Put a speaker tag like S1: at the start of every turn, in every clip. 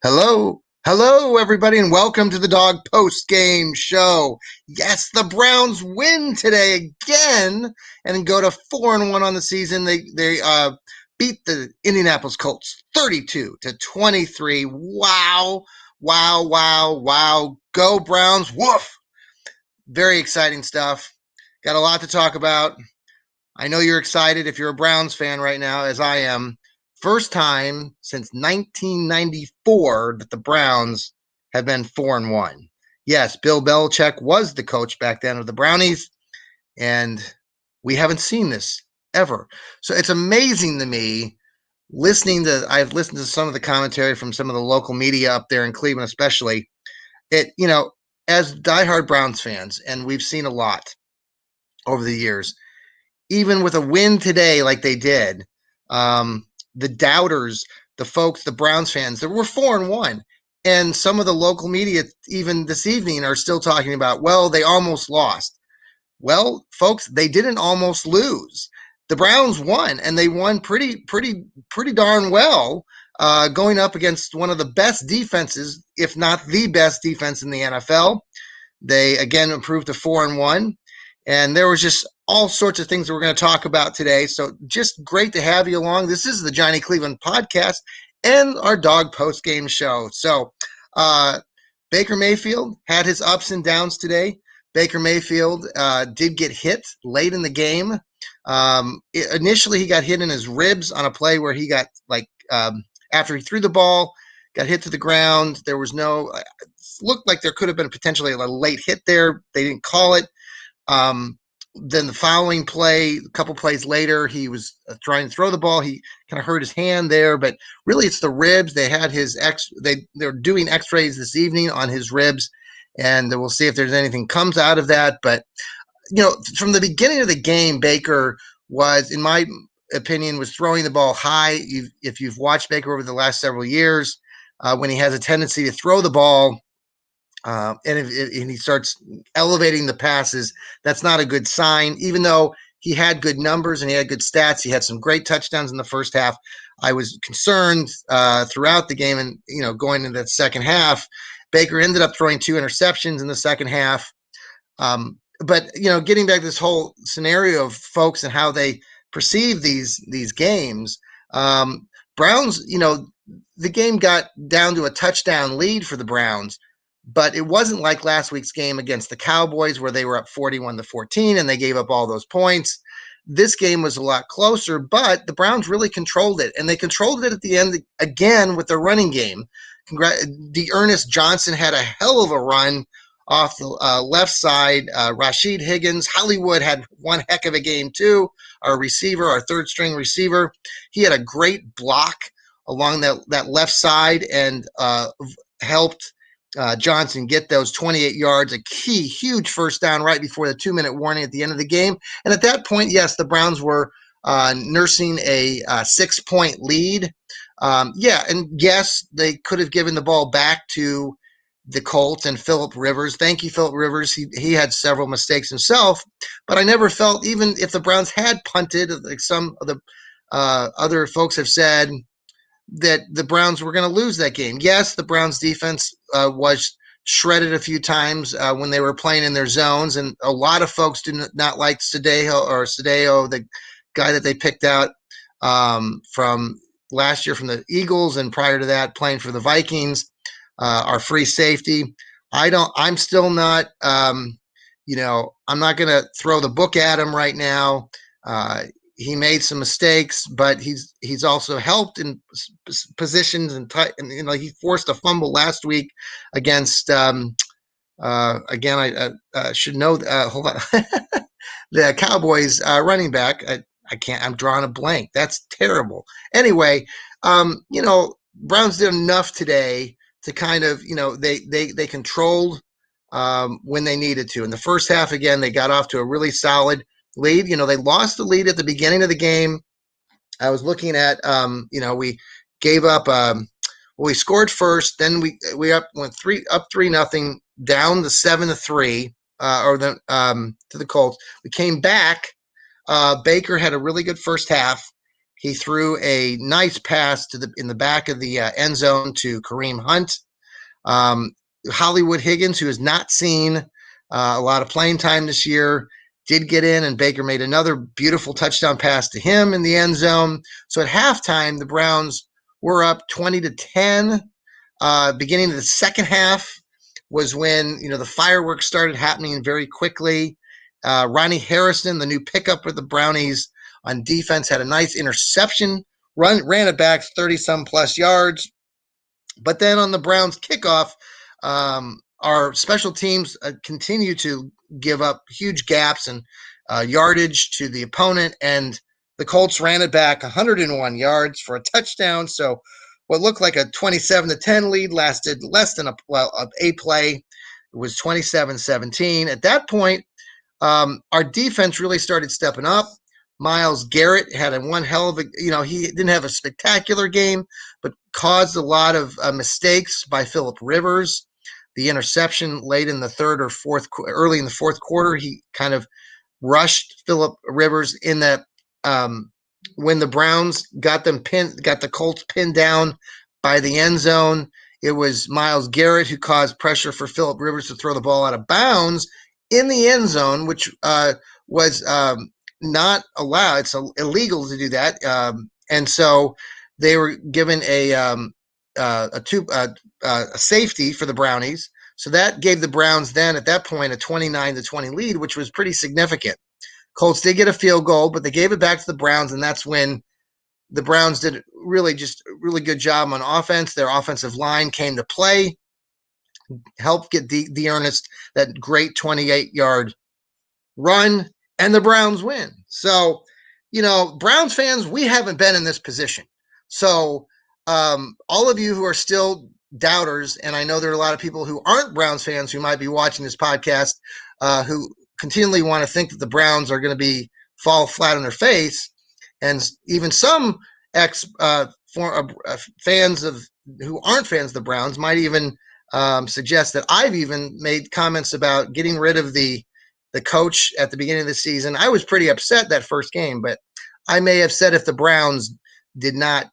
S1: Hello. Hello, everybody, and welcome to the Dog Post Game Show. Yes, the Browns win today again and go to 4-1 on the season. They beat the Indianapolis Colts 32-23. Wow, wow, wow, wow. Go Browns. Woof. Very exciting stuff. Got a lot to talk about. I know you're excited if you're a Browns fan right now, as I am. First time since 1994 that the Browns have been 4-1. Yes, Bill Belichick was the coach back then of the Brownies, and we haven't seen this ever. So it's amazing to me I've listened to some of the commentary from some of the local media up there in Cleveland, especially. As diehard Browns fans, and we've seen a lot over the years, even with a win today like they did, the doubters, the folks, the Browns fans, that were 4-1. And some of the local media, even this evening, are still talking about, well, they almost lost. Well, folks, they didn't almost lose. The Browns won, and they won pretty darn well, going up against one of the best defenses, if not the best defense in the NFL. They again improved to 4-1. And there was just all sorts of things that we're going to talk about today. So just great to have you along. This is the Johnny Cleveland podcast and our Dog Post Game Show. So Baker Mayfield had his ups and downs today. Baker Mayfield did get hit late in the game. Initially, he got hit in his ribs on a play where he got after he threw the ball, got hit to the ground. There was looked like there could have been potentially a late hit there. They didn't call it. Then the following play, a couple plays later, he was trying to throw the ball. He kind of hurt his hand there, but really it's the ribs. They had they're doing x-rays this evening on his ribs, and we'll see if there's anything comes out of that. But, from the beginning of the game, Baker was, in my opinion, was throwing the ball high. If you've watched Baker over the last several years, when he has a tendency to throw the ball, and he starts elevating the passes, that's not a good sign. Even though he had good numbers and he had good stats, he had some great touchdowns in the first half. I was concerned throughout the game, and going into that second half, Baker ended up throwing 2 interceptions in the second half. But getting back to this whole scenario of folks and how they perceive these games, Browns, the game got down to a touchdown lead for the Browns. But it wasn't like last week's game against the Cowboys where they were up 41-14 and they gave up all those points. This game was a lot closer, but the Browns really controlled it. And they controlled it at the end again with their running game. D'Ernest Johnson had a hell of a run off the left side. Rashid Higgins, Hollywood had one heck of a game too. Our receiver, our third-string receiver, he had a great block along that left side and helped Johnson get those 28 yards, a key, huge first down right before the 2-minute warning at the end of the game. And at that point, yes, the Browns were nursing a 6-point lead. And yes, they could have given the ball back to the Colts and Phillip Rivers. Thank you, Phillip Rivers. He had several mistakes himself, but I never felt, even if the Browns had punted, like some of the other folks have said, that the Browns were going to lose that game. Yes, the Browns defense was shredded a few times when they were playing in their zones, and a lot of folks do not like Sadeo, the guy that they picked out from last year from the Eagles, and prior to that playing for the Vikings, our free safety. I'm still not, I'm not going to throw the book at him right now. He made some mistakes, but he's also helped in positions and he forced a fumble last week against again I should know hold on the Cowboys running back. I can't. I'm drawing a blank. That's terrible. Anyway, Browns did enough today to kind of they controlled when they needed to. In the first half, again, they got off to a really solid lead. They lost the lead at the beginning of the game. I was looking at, we gave up. We scored first, then we went 3-0, down to 7-3, to the Colts. We came back. Baker had a really good first half. He threw a nice pass in the back of the end zone to Kareem Hunt. Hollywood Higgins, who has not seen a lot of playing time this year, did get in, and Baker made another beautiful touchdown pass to him in the end zone. So at halftime, the Browns were up 20-10. Beginning of the second half was when the fireworks started happening very quickly. Ronnie Harrison, the new pickup for the Brownies on defense, had a nice interception, ran it back 30-some plus yards. But then on the Browns kickoff, our special teams continue to give up huge gaps and yardage to the opponent, and the Colts ran it back 101 yards for a touchdown. So what looked like a 27-10 lead lasted less than a play. It was 27-17. At that point, our defense really started stepping up. Myles Garrett had one hell of he didn't have a spectacular game, but caused a lot of mistakes by Phillip Rivers. The interception late in the third or early in the fourth quarter, he kind of rushed Phillip Rivers in that when the Browns got the Colts pinned down by the end zone. It was Myles Garrett who caused pressure for Phillip Rivers to throw the ball out of bounds in the end zone, which was not allowed. It's illegal to do that, and so they were given a safety for the Brownies. So that gave the Browns then at that point a 29-20 lead, which was pretty significant. Colts did get a field goal, but they gave it back to the Browns, and that's when the Browns did really good job on offense. Their offensive line came to play, helped get D'Ernest that great 28-yard run, and the Browns win. So, Browns fans, we haven't been in this position. So all of you who are still doubters, and I know there are a lot of people who aren't Browns fans who might be watching this podcast who continually want to think that the Browns are going to fall flat on their face, and even some fans who aren't fans of the Browns might even suggest that I've even made comments about getting rid of the coach at the beginning of the season. I was pretty upset that first game, but I may have said if the Browns did not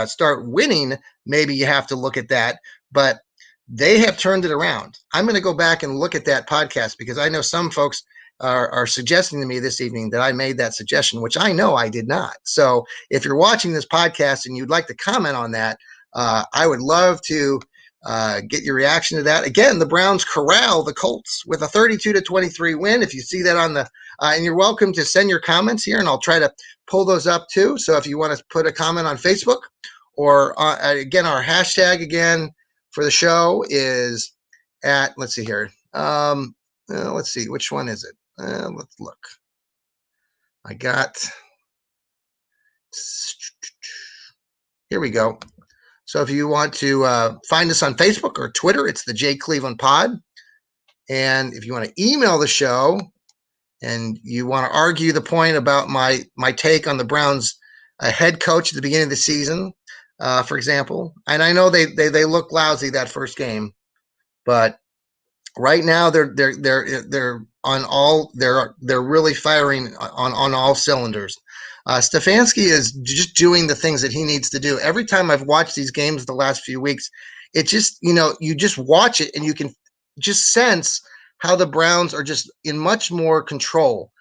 S1: start winning, maybe you have to look at that. But they have turned it around. I'm going to go back and look at that podcast because I know some folks are suggesting to me this evening that I made that suggestion, which I know I did not. So if you're watching this podcast and you'd like to comment on that, I would love to get your reaction to that. Again, the Browns corral the Colts with a 32-23 win. If you see that on and you're welcome to send your comments here, and I'll try to pull those up too. So if you want to put a comment on Facebook, or again, our hashtag again for the show is let's see here. Let's see, which one is it? Let's look. Here we go. So if you want to find us on Facebook or Twitter, it's the J Cleveland Pod. And if you want to email the show and you want to argue the point about my take on the Browns head coach at the beginning of the season, for example, and I know they look lousy that first game, but right now they're on all they're really firing on all cylinders. Stefanski is just doing the things that he needs to do. Every time I've watched these games the last few weeks, it just, you just watch it and you can just sense how the Browns are just in much more control.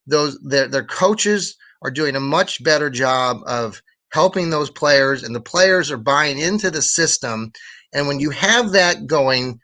S1: Their coaches are doing a much better job of helping those players, and the players are buying into the system. And when you have that going,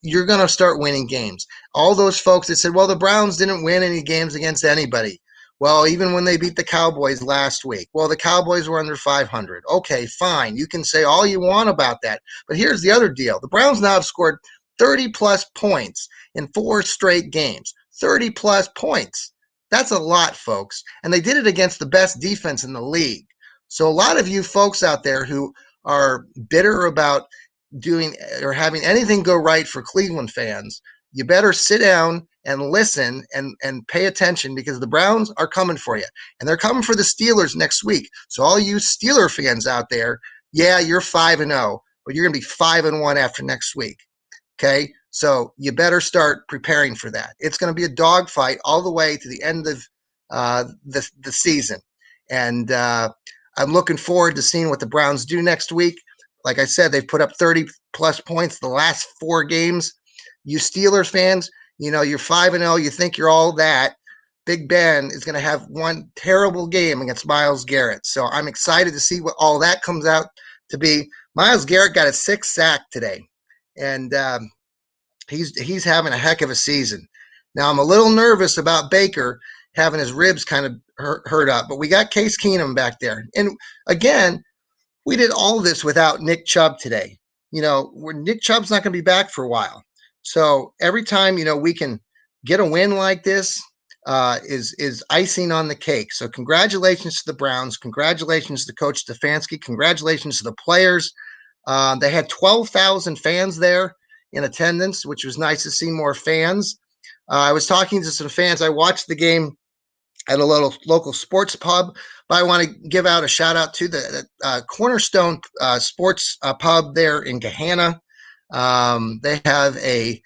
S1: you're going to start winning games. All those folks that said, well, the Browns didn't win any games against anybody. Well, even when they beat the Cowboys last week, well, the Cowboys were under 500. Okay, fine. You can say all you want about that. But here's the other deal. The Browns now have scored 30-plus points in 4 straight games. 30-plus points. That's a lot, folks. And they did it against the best defense in the league. So a lot of you folks out there who are bitter about doing or having anything go right for Cleveland fans, you better sit down and listen and pay attention, because the Browns are coming for you. And they're coming for the Steelers next week. So all you Steeler fans out there, yeah, you're 5-0, but you're going to be 5-1 after next week. Okay? So you better start preparing for that. It's going to be a dogfight all the way to the end of the season. And I'm looking forward to seeing what the Browns do next week. Like I said, they've put up 30-plus points the last 4 games. You Steelers fans, you're 5-0. You think you're all that. Big Ben is going to have one terrible game against Myles Garrett. So I'm excited to see what all that comes out to be. Myles Garrett got a 6th sack today, and he's having a heck of a season. Now I'm a little nervous about Baker having his ribs kind of hurt up, but we got Case Keenum back there, and again, we did all this without Nick Chubb today. Nick Chubb's not going to be back for a while, so every time we can get a win like this is icing on the cake. So congratulations to the Browns, congratulations to Coach Stefanski, congratulations to the players. They had 12,000 fans there in attendance, which was nice to see more fans. I was talking to some fans. I watched the game at a local sports pub, but I want to give out a shout out to the Cornerstone Sports Pub there in Gahanna. They have a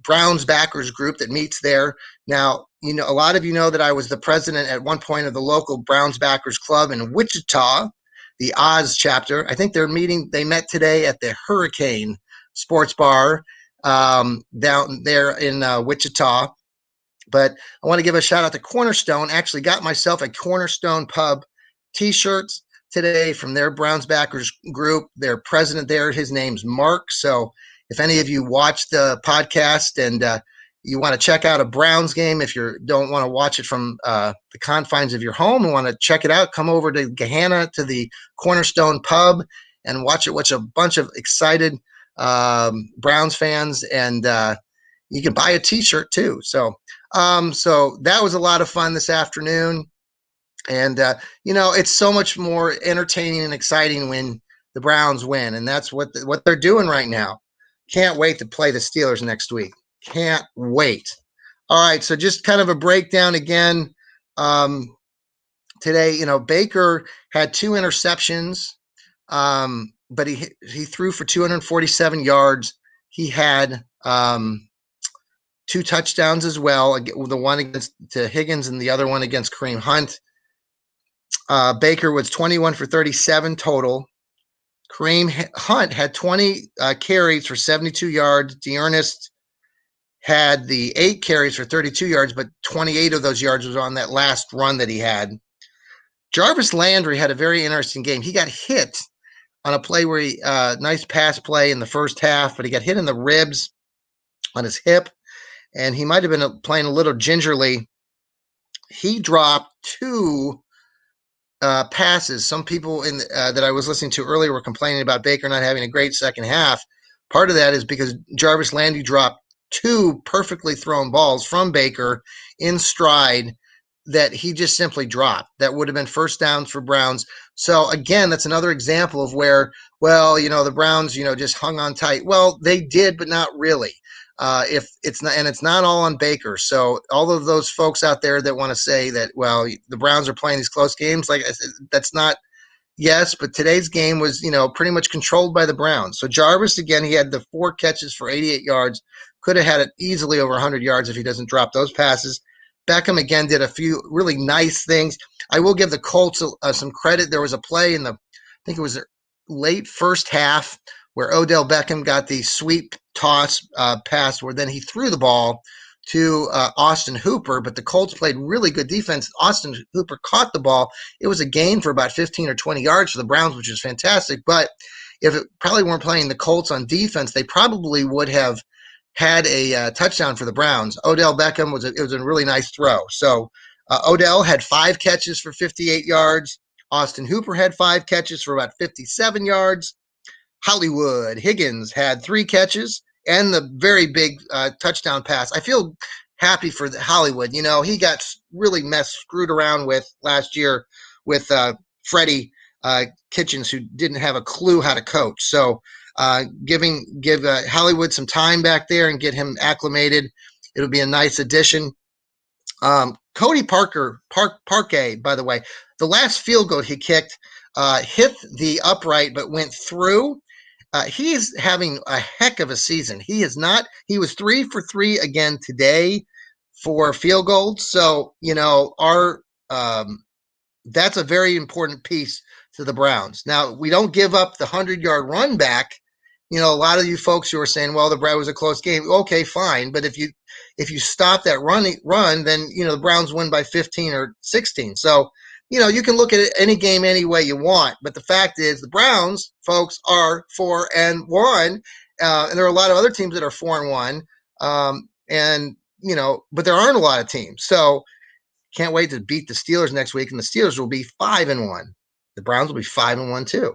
S1: Browns backers group that meets there. Now, a lot of you know that I was the president at one point of the local Browns backers club in Wichita, the Oz chapter. I think they met today at the Hurricane Sports Bar down there in Wichita. But I want to give a shout out to Cornerstone. Actually got myself a Cornerstone Pub t-shirts today from their Browns backers group. Their president there, his name's Mark. So if any of you watch the podcast and you want to check out a Browns game, if you don't want to watch it from the confines of your home and want to check it out, come over to Gahanna to the Cornerstone Pub and watch it. Watch a bunch of excited Browns fans, and you can buy a t-shirt too. So that was a lot of fun this afternoon. And, it's so much more entertaining and exciting when the Browns win. And that's what they're doing right now. Can't wait to play the Steelers next week. Can't wait. All right. So just kind of a breakdown again. Today, Baker had 2 interceptions, but he threw for 247 yards. He had 2 touchdowns as well, the one against to Higgins and the other one against Kareem Hunt. Baker was 21 for 37 total. Kareem Hunt had 20 carries for 72 yards. D'Ernest had the 8 carries for 32 yards, but 28 of those yards was on that last run that he had. Jarvis Landry had a very interesting game. He got hit on a play where nice pass play in the first half, but he got hit in the ribs on his hip, and he might have been playing a little gingerly. He dropped 2 passes. Some people that I was listening to earlier were complaining about Baker not having a great second half. Part of that is because Jarvis Landry dropped 2 perfectly thrown balls from Baker in stride that he just simply dropped. That would have been first downs for Browns. So again, that's another example of where, the Browns, just hung on tight. Well, they did, but not really. If it's not, and it's not all on Baker. So all of those folks out there that want to say that, the Browns are playing these close games, like I said, that's not. Yes, but today's game was, pretty much controlled by the Browns. So Jarvis, again, he had the 4 catches for 88 yards. Could have had it easily over 100 yards if he doesn't drop those passes. Beckham, again, did a few really nice things. I will give the Colts some credit. There was a play I think it was late first half, where Odell Beckham got the sweep toss pass where then he threw the ball to Austin Hooper, but the Colts played really good defense. Austin Hooper caught the ball. It was a gain for about 15 or 20 yards for the Browns, which is fantastic. But if it probably weren't playing the Colts on defense, they probably would have had a touchdown for the Browns. Odell Beckham it was a really nice throw. So Odell had 5 catches for 58 yards. Austin Hooper had 5 catches for about 57 yards. Hollywood Higgins had 3 catches and the very big touchdown pass. I feel happy for Hollywood. He got really screwed around with last year with Freddie Kitchens, who didn't have a clue how to coach. So give Hollywood some time back there and get him acclimated. It'll be a nice addition. Cody Parquet, by the way, the last field goal he kicked hit the upright but went through. He's having a heck of a season. He was 3 for 3 again today for field goals. So, our that's a very important piece to the Browns. Now, we don't give up the 100-yard run back. A lot of you folks who are saying, well, the Browns was a close game. Okay, fine. But if you stop that run, then, the Browns win by 15 or 16. So, you can look at it any game any way you want. But the fact is the Browns, folks, are 4-1. And there are a lot of other teams that are 4-1. But there aren't a lot of teams. So can't wait to beat the Steelers next week. And the Steelers will be 5-1. The Browns will be 5-1 too.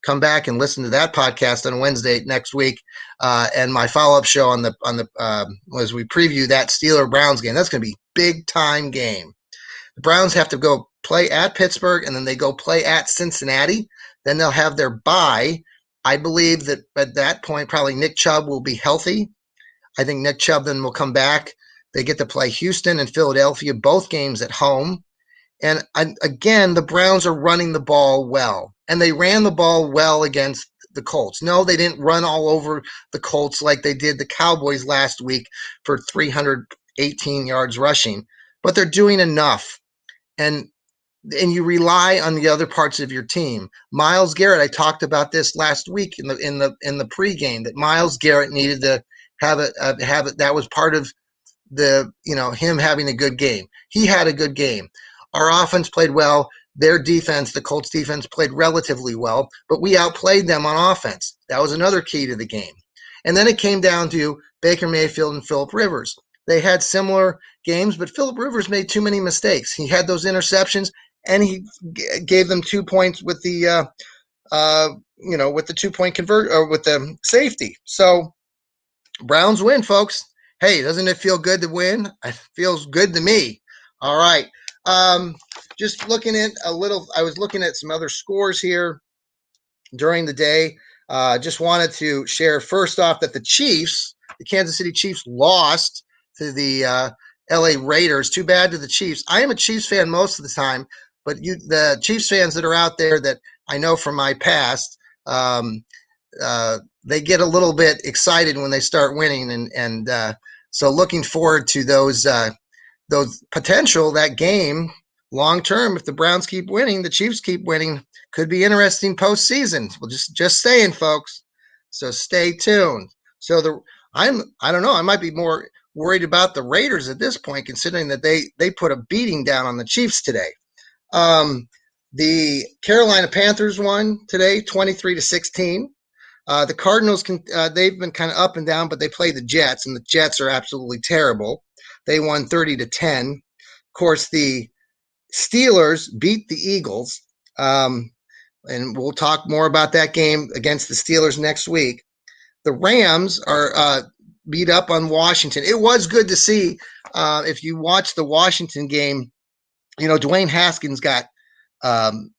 S1: Come back and listen to that podcast on Wednesday next week, and my follow-up show on the as we preview that Steeler Browns game. That's going to be a big time game. The Browns have to go play at Pittsburgh, and then they go play at Cincinnati. Then they'll have their bye. I believe that at that point, probably Nick Chubb will be healthy. I think Nick Chubb then will come back. They get to play Houston and Philadelphia, both games at home. And again, the Browns are running the ball well. And they ran the ball well against the Colts. No, they didn't run all over the Colts like they did the Cowboys last week for 318 yards rushing. But they're doing enough. And you rely on the other parts of your team. Myles Garrett, I talked about this last week in the pregame, that Myles Garrett needed to have it. That was part of him having a good game. He had a good game. Our offense played well. Their defense, the Colts defense, played relatively well, but we outplayed them on offense. That was another key to the game. And then it came down to Baker Mayfield and Phillip Rivers. They had similar games, but Phillip Rivers made too many mistakes. He had those interceptions, and he gave them 2 points with the with the 2-point convert or with the safety. So Browns win, folks. Hey, doesn't it feel good to win? It feels good to me. All right. Just looking at I was looking at some other scores here during the day. Just wanted to share first off that the Kansas City Chiefs lost to the LA Raiders. Too bad to the Chiefs. I am a Chiefs fan most of the time, but the Chiefs fans that are out there that I know from my past, they get a little bit excited when they start winning. And so looking forward to those potential, that game long term. If the Browns keep winning, the Chiefs keep winning, could be interesting postseason. Well, just saying, folks. So stay tuned. So I don't know. I might be more worried about the Raiders at this point, considering that they put a beating down on the Chiefs today. The Carolina Panthers won today, 23-16. The Cardinals they've been kind of up and down, but they play the Jets, and the Jets are absolutely terrible. They won 30-10. Of course, the Steelers beat the Eagles, and we'll talk more about that game against the Steelers next week. The Rams are beat up on Washington. It was good to see. If you watch the Washington game, Dwayne Haskins got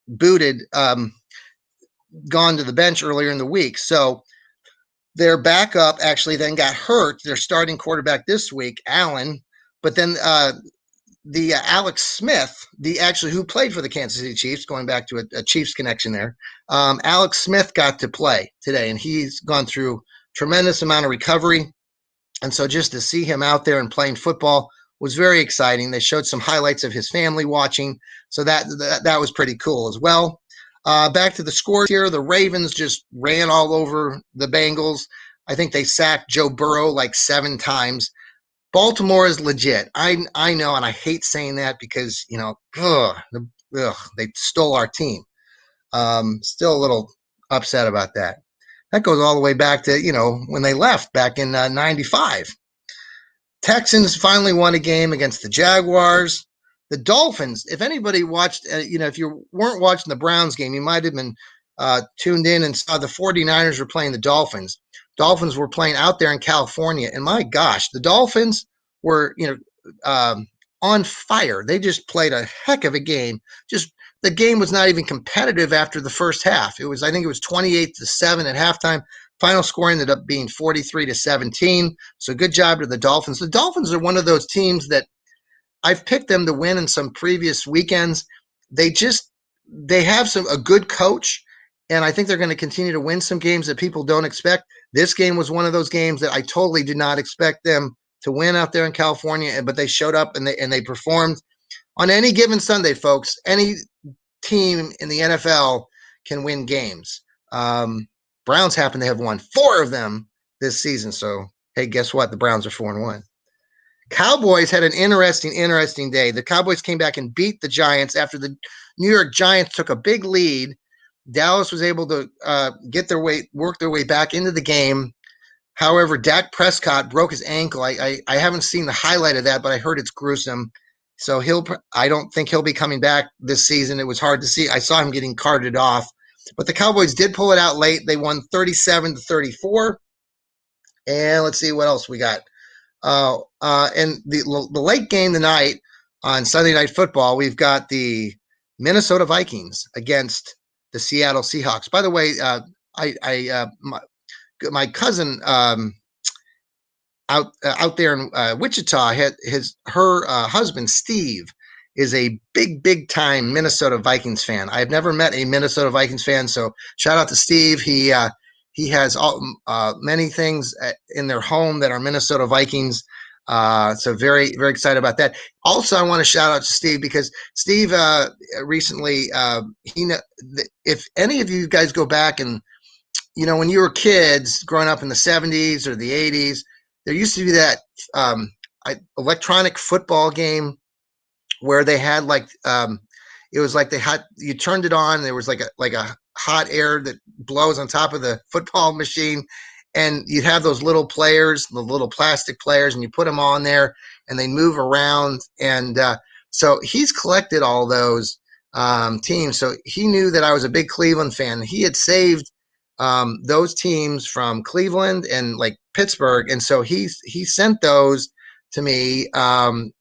S1: booted, gone to the bench earlier in the week. So their backup actually then got hurt. Their starting quarterback this week, Allen. But then the Alex Smith, who played for the Kansas City Chiefs, going back to a Chiefs connection there, Alex Smith got to play today, and he's gone through tremendous amount of recovery. And so just to see him out there and playing football was very exciting. They showed some highlights of his family watching, so that was pretty cool as well. Back to the scores here. The Ravens just ran all over the Bengals. I think they sacked Joe Burrow like 7 times. Baltimore is legit. I know, and I hate saying that because, they stole our team. Still a little upset about that. That goes all the way back to, when they left back in 95. Texans finally won a game against the Jaguars. The Dolphins, if anybody watched, if you weren't watching the Browns game, you might have been tuned in and saw the 49ers were playing the Dolphins. Dolphins were playing out there in California, and my gosh, the Dolphins were, on fire. They just played a heck of a game. The game was not even competitive after the first half. I think it was 28-7 at halftime. Final score ended up being 43-17. So good job to the Dolphins. The Dolphins are one of those teams that I've picked them to win in some previous weekends. They have a good coach, and I think they're going to continue to win some games that people don't expect. This game was one of those games that I totally did not expect them to win out there in California, but they showed up and they performed. On any given Sunday, folks, any team in the NFL can win games. Browns happen to have won 4 of them this season. So, hey, guess what? The Browns are 4-1. Cowboys had an interesting day. The Cowboys came back and beat the Giants after the New York Giants took a big lead. Dallas was able to work their way back into the game. However, Dak Prescott broke his ankle. I haven't seen the highlight of that, but I heard it's gruesome. So I don't think he'll be coming back this season. It was hard to see. I saw him getting carted off, but the Cowboys did pull it out late. They won 37-34. And let's see what else we got. And the late game tonight on Sunday Night Football, we've got the Minnesota Vikings against the Seattle Seahawks. By the way, my cousin out there in Wichita had her husband Steve is a big time Minnesota Vikings fan. I've never met a Minnesota Vikings fan, so shout out to Steve. He has many things in their home that are Minnesota Vikings. So very excited about that. Also, I want to shout out to Steve because Steve recently if any of you guys go back and when you were kids growing up in the 70s or the 80s, there used to be that electronic football game where they had it was like you turned it on. There was like a hot air that blows on top of the football machine, and you'd have those little players, the little plastic players, and you put them on there, and they move around. And so he's collected all those teams. So he knew that I was a big Cleveland fan. He had saved those teams from Cleveland and like Pittsburgh, and so he sent those to me.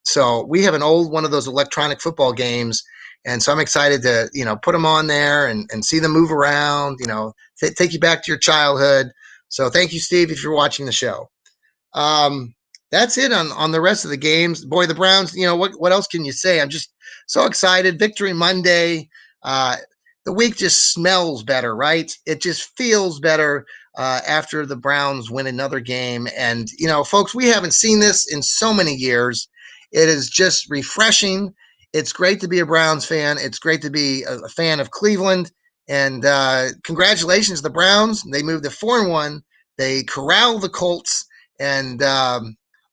S1: So we have an old one of those electronic football games, and so I'm excited to put them on there and see them move around. Take you back to your childhood. So thank you, Steve, if you're watching the show. That's it on the rest of the games. Boy, the Browns. What else can you say? I'm just so excited. Victory Monday. The week just smells better, right? It just feels better after the Browns win another game. And, folks, we haven't seen this in so many years. It is just refreshing. It's great to be a Browns fan. It's great to be a fan of Cleveland. And congratulations to the Browns. They moved to 4-1. They corral the Colts. And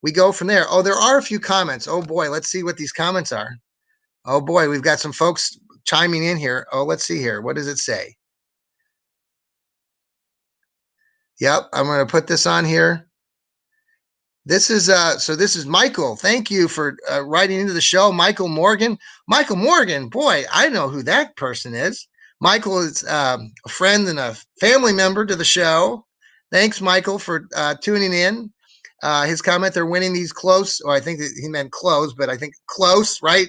S1: we go from there. Oh, there are a few comments. Oh, boy, let's see what these comments are. Oh, boy, we've got some folks chiming in here. Oh, let's see here. What does it say? Yep, I'm going to put this on here. This is Michael. Thank you for writing into the show, Michael Morgan. Michael Morgan, boy, I know who that person is. Michael is a friend and a family member to the show. Thanks, Michael, for tuning in. His comment, they're winning these close, or I think that he meant close, but I think close, right?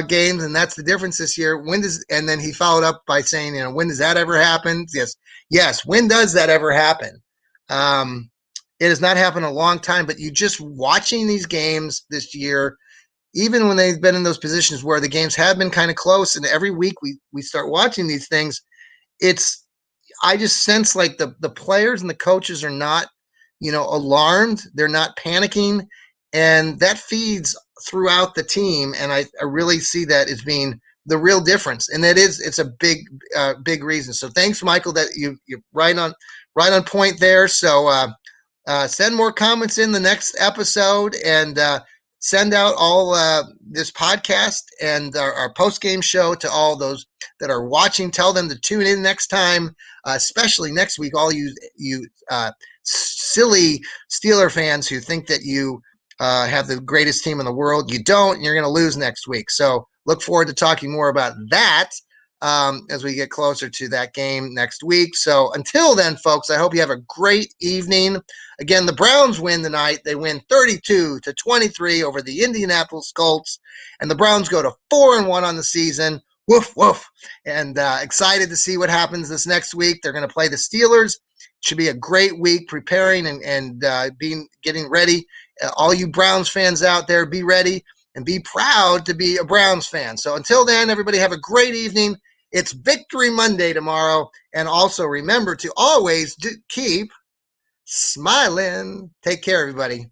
S1: Games, and that's the difference this year. And then he followed up by saying, when does that ever happen? Yes. When does that ever happen? It has not happened in a long time, but you just watching these games this year, even when they've been in those positions where the games have been kind of close, and every week we start watching these things, I just sense like the players and the coaches are not, alarmed. They're not panicking, and that feeds throughout the team. And I really see that as being the real difference. And it's a big reason. So thanks, Michael, that you're right on point there. So send more comments in the next episode, and send out all this podcast and our post-game show to all those that are watching. Tell them to tune in next time, especially next week, all you silly Steeler fans who think that you have the greatest team in the world. You don't, and you're going to lose next week. So look forward to talking more about that as we get closer to that game next week. So until then, folks, I hope you have a great evening. Again, the Browns win tonight. They win 32-23 over the Indianapolis Colts, and the Browns go to 4-1 on the season. Woof, woof. And excited to see what happens this next week. They're going to play the Steelers. Should be a great week preparing and getting ready. All you Browns fans out there, be ready and be proud to be a Browns fan. So until then, everybody have a great evening. It's Victory Monday tomorrow. And also remember to always keep smiling. Take care, everybody.